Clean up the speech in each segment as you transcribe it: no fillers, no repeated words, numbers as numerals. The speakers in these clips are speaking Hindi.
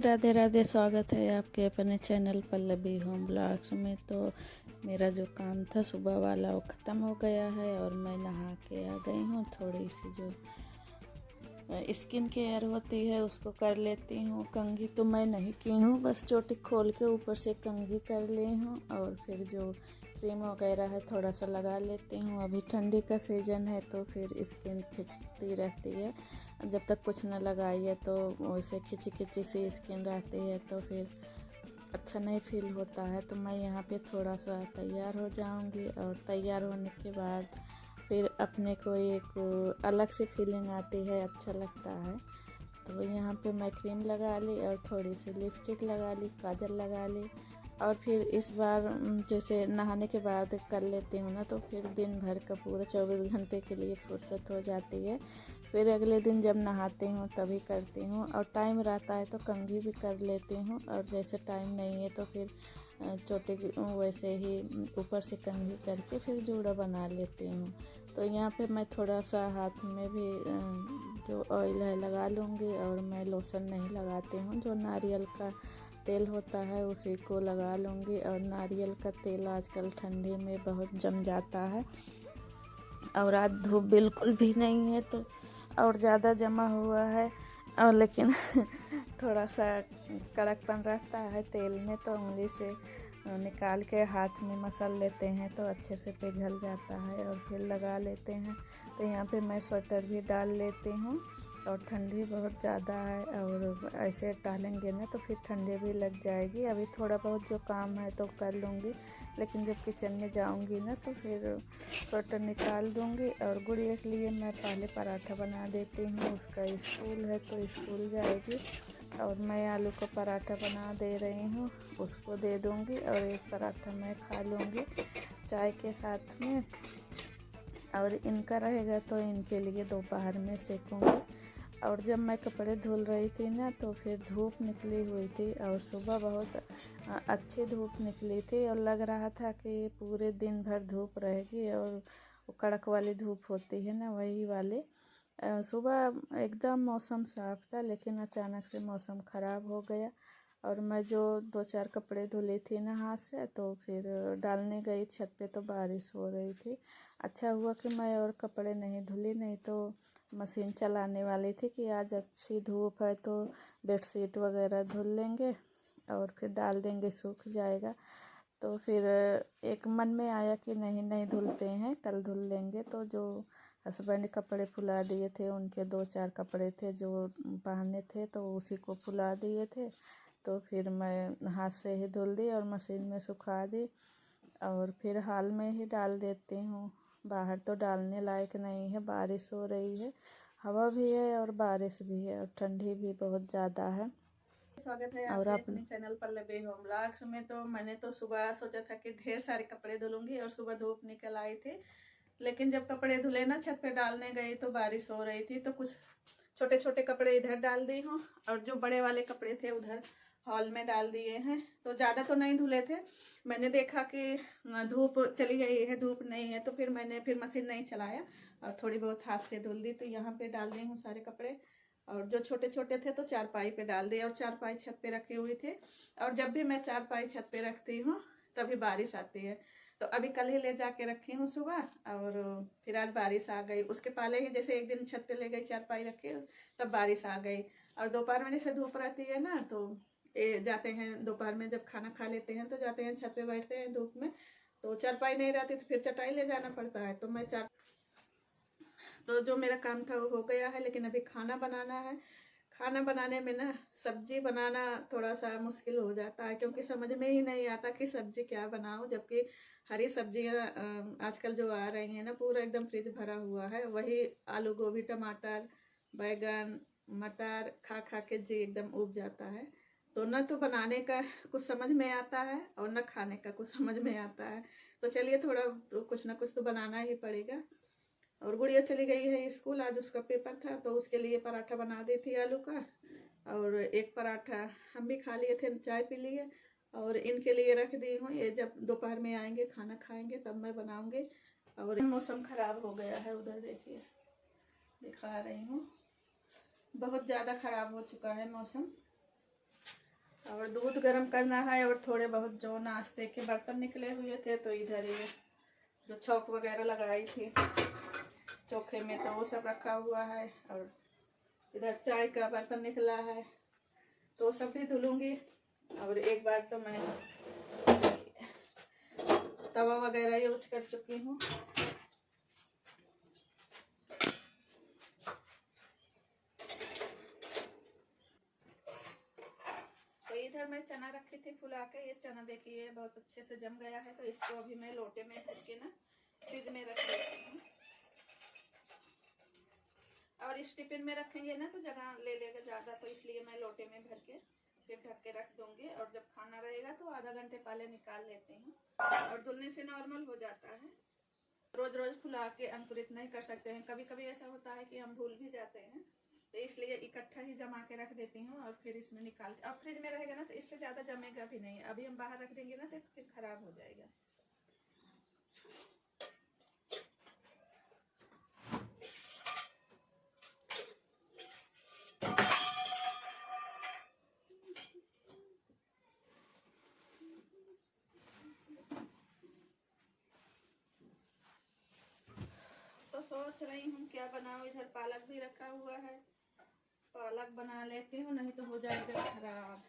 राधे राधे। स्वागत है आपके अपने चैनल पल्लवी होम ब्लॉग्स में। तो मेरा जो काम था सुबह वाला वो ख़त्म हो गया है और मैं नहा के आ गई हूँ। थोड़ी सी जो स्किन केयर होती है उसको कर लेती हूँ। कंघी तो मैं नहीं की हूँ, बस चोटी खोल के ऊपर से कंघी कर ली हूँ और फिर जो क्रीम वगैरह है थोड़ा सा लगा लेती हूँ। अभी ठंडी का सीज़न है तो फिर स्किन खिंचती रहती है, जब तक कुछ न लगाइए तो वैसे खिंची खिंची सी स्किन रहती है तो फिर अच्छा नहीं फील होता है। तो मैं यहाँ पे थोड़ा सा तैयार हो जाऊँगी और तैयार होने के बाद फिर अपने को एक अलग सी फीलिंग आती है, अच्छा लगता है। तो यहाँ पे मैं क्रीम लगा ली और थोड़ी सी लिपस्टिक लगा ली, काजल लगा ली और फिर इस बार जैसे नहाने के बाद कर लेती हूँ ना तो फिर दिन भर का पूरा 24 घंटे के लिए फुर्सत हो जाती है। फिर अगले दिन जब नहाती हूँ तभी करती हूँ और टाइम रहता है तो कंघी भी कर लेती हूँ और जैसे टाइम नहीं है तो फिर छोटे वैसे ही ऊपर से कंघी करके फिर जूड़ा बना लेती हूँ। तो यहाँ पे मैं थोड़ा सा हाथ में भी जो ऑयल है लगा लूँगी और मैं लोशन नहीं लगाती हूँ, जो नारियल का तेल होता है उसी को लगा लूँगी। और नारियल का तेल आजकल ठंडी में बहुत जम जाता है और आज धूप बिल्कुल भी नहीं है तो और ज़्यादा जमा हुआ है और लेकिन थोड़ा सा कड़कपन रहता है तेल में, तो उंगली से निकाल के हाथ में मसल लेते हैं तो अच्छे से पिघल जाता है और फिर लगा लेते हैं। तो यहाँ पे मैं स्वेटर भी डाल लेती हूँ और ठंडी बहुत ज़्यादा है और ऐसे डालेंगे ना तो फिर ठंडी भी लग जाएगी। अभी थोड़ा बहुत जो काम है तो कर लूँगी, लेकिन जब किचन में जाऊँगी ना तो फिर स्वेटर निकाल दूँगी। और गुड़िया के लिए मैं पहले पराठा बना देती हूँ, उसका स्कूल है तो स्कूल जाएगी और मैं आलू का पराठा बना दे रही हूँ, उसको दे दूँगी और एक पराठा मैं खा लूँगी चाय के साथ में। और इनका रहेगा तो इनके लिए दोपहर में सेकूँगी। और जब मैं कपड़े धुल रही थी ना तो फिर धूप निकली हुई थी और सुबह बहुत अच्छी धूप निकली थी और लग रहा था कि पूरे दिन भर धूप रहेगी और वो कड़क वाली धूप होती है ना वही वाली। सुबह एकदम मौसम साफ था लेकिन अचानक से मौसम ख़राब हो गया और मैं जो 2-4 कपड़े धुली थी ना हाथ से तो फिर डालने गई छत पे तो बारिश हो रही थी। अच्छा हुआ कि मैं और कपड़े नहीं धुली, नहीं तो मशीन चलाने वाली थी कि आज अच्छी धूप है तो बेडशीट वगैरह धुल लेंगे और फिर डाल देंगे, सूख जाएगा। तो फिर एक मन में आया कि नहीं नहीं धुलते हैं, कल धुल लेंगे। तो जो हस्बैंड कपड़े फुला दिए थे उनके 2-4 कपड़े थे जो पहने थे तो उसी को फुला दिए थे, तो फिर मैं हाथ से ही धुल दी और मशीन में सुखा दी और फिर हाल में ही डाल देती हूँ। बाहर तो डालने लायक नहीं है, बारिश हो रही है, हवा भी है और बारिश भी है और ठंडी भी बहुत ज़्यादा है। स्वागत है और अपने चैनल पल्लवी होम ब्लॉग्स में। तो मैंने तो सुबह सोचा था कि ढेर सारे कपड़े धुलूंगी और सुबह धूप निकल आई थी, लेकिन जब कपड़े धुले ना छत पे डालने गई तो बारिश हो रही थी तो कुछ छोटे छोटे कपड़े इधर डाल दी हूँ और जो बड़े वाले कपड़े थे उधर हॉल में डाल दिए हैं। तो ज़्यादा तो नहीं धुले थे, मैंने देखा कि धूप चली गई है, धूप नहीं है, तो फिर मैंने फिर मशीन नहीं चलाया और थोड़ी बहुत हाथ से धुल दी। तो यहाँ पे डाल दी हूँ सारे कपड़े और जो छोटे छोटे थे तो चारपाई पे डाल दिए और चारपाई छत पे रखी हुई थे। और जब भी मैं चारपाई छत पे रखती हूँ तभी बारिश आती है। तो अभी कल ही ले जाके रखी हूँ सुबह और फिर आज बारिश आ गई। उसके पहले ही जैसे एक दिन छत पे ले गई चारपाई रखे तब बारिश आ गई। और दोपहर में जैसे धूप रहती है ना तो जाते हैं दोपहर में जब खाना खा लेते हैं तो जाते हैं छत पे बैठते हैं धूप में, तो चारपाई नहीं रहती तो फिर चटाई ले जाना पड़ता है। तो मैं तो जो मेरा काम था वो हो गया है, लेकिन अभी खाना बनाना है। खाना बनाने में ना सब्जी बनाना थोड़ा सा मुश्किल हो जाता है क्योंकि समझ में ही नहीं आता कि सब्जी क्या बनाऊं, जबकि हरी सब्जियां आजकल जो आ रही हैं ना पूरा एकदम फ्रिज भरा हुआ है, वही आलू गोभी टमाटर बैगन मटर खा खा के जी एकदम उब जाता है। तो न तो बनाने का कुछ समझ में आता है और न खाने का कुछ समझ में आता है। तो चलिए थोड़ा तो कुछ ना कुछ तो बनाना ही पड़ेगा। और गुड़िया चली गई है स्कूल, आज उसका पेपर था तो उसके लिए पराठा बना दी थी आलू का और एक पराठा हम भी खा लिए थे, चाय पी लिए और इनके लिए रख दी हूँ। ये जब दोपहर में आएंगे खाना खाएंगे तब मैं बनाऊंगी। और मौसम खराब हो गया है, उधर देखिए दिखा रही हूँ, बहुत ज़्यादा खराब हो चुका है मौसम। और दूध गर्म करना है। और थोड़े बहुत जो नाश्ते के बर्तन निकले हुए थे तो इधर ये जो चौक वगैरह लगाई थी चोखे में तो वो सब रखा हुआ है। और इधर चाय का बर्तन निकला है तो वो सब भी धुलूंगी। और एक बार तो मैं तवा वगैरह यूज कर चुकी हूँ। तो इधर मैं चना रखी थी फुला के। ये चना देखिए बहुत अच्छे से जम गया है। तो इसको अभी मैं लोटे में भर के ना फ्रिज में रख देती हूँ। और इस टिफिन में रखेंगे ना तो जगह ले लेगा ज़्यादा, तो इसलिए मैं लोटे में भर के फिर ढक के रख दूंगी। और जब खाना रहेगा तो आधा घंटे पहले निकाल लेती हूँ। और धुलने से नॉर्मल हो जाता है। रोज रोज फुला के अंकुरित नहीं कर सकते हैं। कभी कभी ऐसा होता है कि हम भूल भी जाते हैं, तो इसलिए इकट्ठा ही जमा के रख देती हूँ। और फिर इसमें निकाल के, अब फ्रिज में रहेगा ना तो इससे ज़्यादा जमेगा भी नहीं। अभी हम बाहर रख देंगे ना तो फिर खराब हो जाएगा। तो सोच रही हूँ क्या बनाऊँ। इधर पालक भी रखा हुआ है, पालक बना लेती हूँ, नहीं तो हो जाएगा खराब।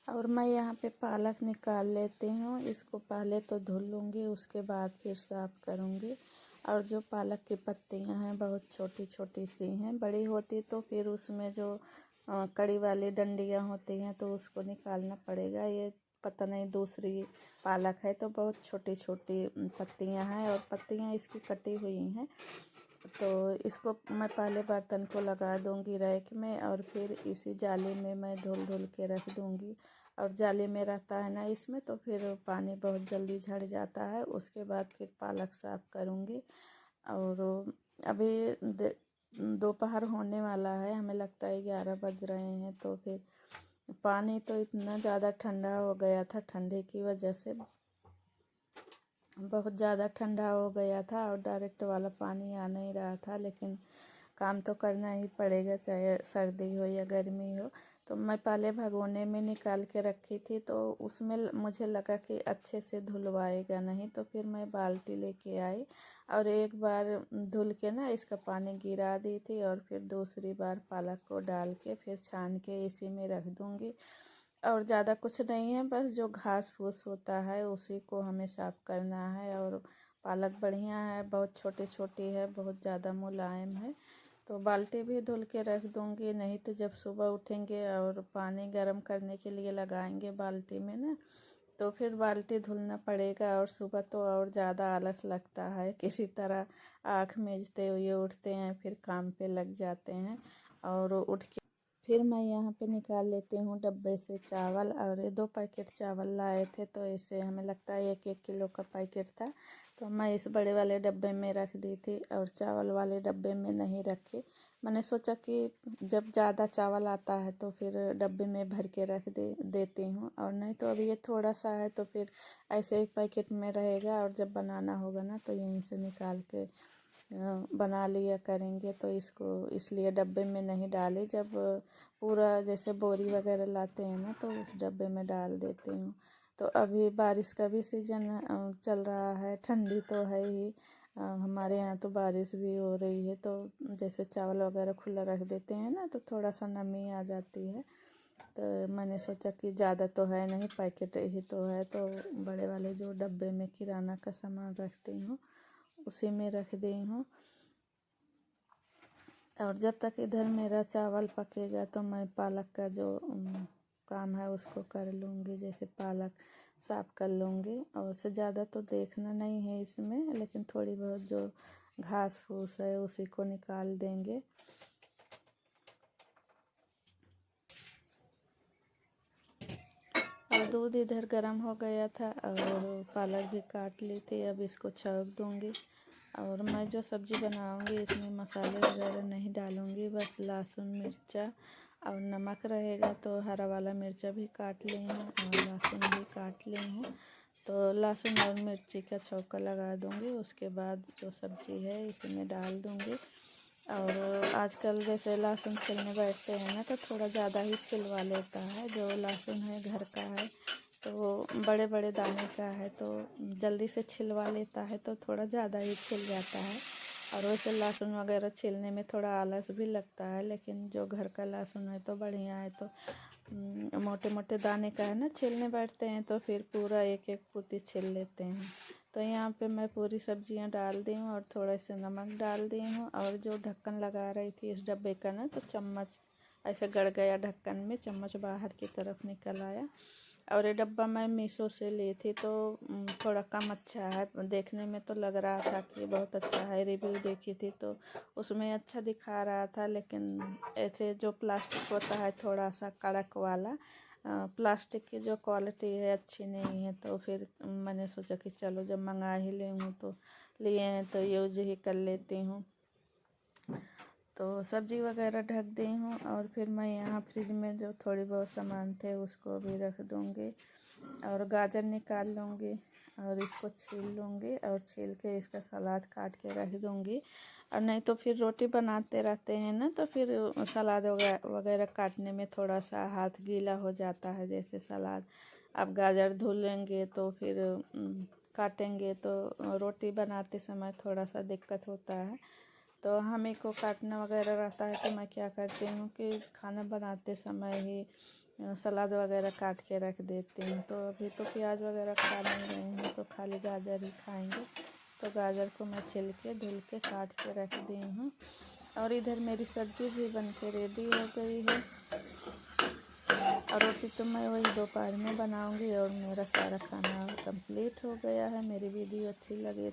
और मैं यहाँ पे पालक निकाल लेती हूँ। इसको पहले तो धुल लूँगी, उसके बाद फिर साफ़ करूँगी। और जो पालक की पत्तियाँ हैं बहुत छोटी छोटी सी हैं, बड़ी होती तो फिर उसमें जो कड़ी वाली डंडियाँ होती हैं तो उसको निकालना पड़ेगा। ये पता नहीं दूसरी पालक है तो बहुत छोटी छोटी पत्तियाँ हैं और पत्तियाँ इसकी कटी हुई हैं। तो इसको मैं पहले बर्तन को लगा दूंगी रैक में और फिर इसी जाली में मैं धुल धुल के रख दूंगी। और जाली में रहता है ना इसमें, तो फिर पानी बहुत जल्दी झड़ जाता है। उसके बाद फिर पालक साफ़ करूंगी। और अभी दोपहर होने वाला है, हमें लगता है 11 बज रहे हैं। तो फिर पानी तो इतना ज़्यादा ठंडा हो गया था, ठंडे की वजह से बहुत ज़्यादा ठंडा हो गया था और डायरेक्ट वाला पानी आ नहीं रहा था। लेकिन काम तो करना ही पड़ेगा, चाहे सर्दी हो या गर्मी हो। तो मैं पहले भगोने में निकाल के रखी थी, तो उसमें मुझे लगा कि अच्छे से धुलवाएगा नहीं, तो फिर मैं बाल्टी लेके आई और एक बार धुल के ना इसका पानी गिरा दी थी। और फिर दूसरी बार पालक को डाल के फिर छान के इसी में रख दूँगी। और ज़्यादा कुछ नहीं है, बस जो घास फूस होता है उसी को हमें साफ़ करना है। और पालक बढ़िया है, बहुत छोटी छोटी है, बहुत ज़्यादा मुलायम है। तो बाल्टी भी धुल के रख दूँगी, नहीं तो जब सुबह उठेंगे और पानी गर्म करने के लिए लगाएंगे बाल्टी में ना, तो फिर बाल्टी धुलना पड़ेगा। और सुबह तो और ज़्यादा आलस लगता है, किसी तरह आँख मीचते हुए उठते हैं, फिर काम पे लग जाते हैं। और उठ के फिर मैं यहाँ पे निकाल लेती हूँ डब्बे से चावल। और ये 2 पैकेट चावल लाए थे, तो इसे हमें लगता है 1-1 किलो का पैकेट था, तो मैं इस बड़े वाले डब्बे में रख दी थी और चावल वाले डब्बे में नहीं रखी। मैंने सोचा कि जब ज़्यादा चावल आता है तो फिर डब्बे में भर के रख देती हूँ। और नहीं तो अभी ये थोड़ा सा है तो फिर ऐसे ही पैकेट में रहेगा, और जब बनाना होगा ना तो यहीं से निकाल के बना लिया करेंगे। तो इसको इसलिए डब्बे में नहीं डाली। जब पूरा जैसे बोरी वगैरह लाते हैं ना तो उस डब्बे में डाल देती हूँ। तो अभी बारिश का भी सीज़न चल रहा है, ठंडी तो है ही। हमारे यहाँ तो बारिश भी हो रही है, तो जैसे चावल वगैरह खुला रख देते हैं ना तो थोड़ा सा नमी आ जाती है। तो मैंने सोचा कि ज़्यादा तो है नहीं, पैकेट ही तो है, तो बड़े वाले जो डब्बे में किराना का सामान रखती हूँ उसी में रख दी हूँ। और जब तक इधर मेरा चावल पकेगा तो मैं पालक का जो काम है उसको कर लूँगी। जैसे पालक साफ़ कर लूँगी, और उससे ज़्यादा तो देखना नहीं है इसमें, लेकिन थोड़ी बहुत जो घास फूस है उसी को निकाल देंगे। और दूध इधर गर्म हो गया था और पालक भी काट ली थी, अब इसको छौंक दूँगी। और मैं जो सब्ज़ी बनाऊँगी इसमें मसाले वगैरह नहीं डालूँगी, बस लहसुन मिर्चा और नमक रहेगा। तो हरा वाला मिर्चा भी काट ली हूँ और लहसुन भी काट ली हूँ। तो लहसुन और मिर्ची का छौंका लगा दूँगी। उसके बाद जो सब्ज़ी है इसमें डाल दूँगी। और आजकल जैसे लहसुन छीलने बैठते हैं ना तो थोड़ा ज़्यादा ही छिलवा लेता है। जो लहसुन है घर का है तो बड़े बड़े दाने का है तो जल्दी से छिलवा लेता है तो थोड़ा ज़्यादा ही छिल जाता है। और वैसे लहसुन वगैरह छीलने में थोड़ा आलस भी लगता है, लेकिन जो घर का लहसुन है तो बढ़िया है। तो मोटे मोटे दाने का है ना, छीलने बैठते हैं तो फिर पूरा एक एक पूती छील लेते हैं। तो यहाँ पे मैं पूरी सब्जियाँ डाल दी हूँ और थोड़ा सा नमक डाल दी हूँ। और जो ढक्कन लगा रही थी इस डब्बे का ना, तो चम्मच ऐसे गड़ गया ढक्कन में, चम्मच बाहर की तरफ निकल आया। और ये डब्बा मैं मीशो से ली थी तो थोड़ा कम अच्छा है। देखने में तो लग रहा था कि बहुत अच्छा है, रिव्यू देखी थी तो उसमें अच्छा दिखा रहा था, लेकिन ऐसे जो प्लास्टिक होता है थोड़ा सा कड़क वाला, प्लास्टिक की जो क्वालिटी है अच्छी नहीं है। तो फिर मैंने सोचा कि चलो जब मंगा ही ली हूँ तो लिए हैं तो यूज ही कर लेती हूँ। तो सब्ज़ी वगैरह ढक दी हूँ और फिर मैं यहाँ फ्रिज में जो थोड़ी बहुत सामान थे उसको भी रख दूँगी। और गाजर निकाल लूँगी और इसको छील लूँगी और छील के इसका सलाद काट के रख दूँगी। और नहीं तो फिर रोटी बनाते रहते हैं ना तो फिर सलाद वगैरह काटने में थोड़ा सा हाथ गीला हो जाता है। जैसे सलाद अब गाजर धुलेंगे तो फिर काटेंगे तो रोटी बनाते समय थोड़ा सा दिक्कत होता है। तो हमें को काटना वगैरह रहता है तो मैं क्या करती हूँ कि खाना बनाते समय ही सलाद वगैरह काट के रख देती हूँ। तो अभी तो प्याज वगैरह खा नहीं रहे हैं तो खाली गाजर ही खाएंगे। तो गाजर को मैं छिल के धुल के काट के रख दी हूँ। और इधर मेरी सब्ज़ी भी बन के रेडी हो गई है। और रोटी तो मैं वही दोपहर में बनाऊँगी। और मेरा सारा खाना कंप्लीट हो गया है। मेरी वीडियो अच्छी लगे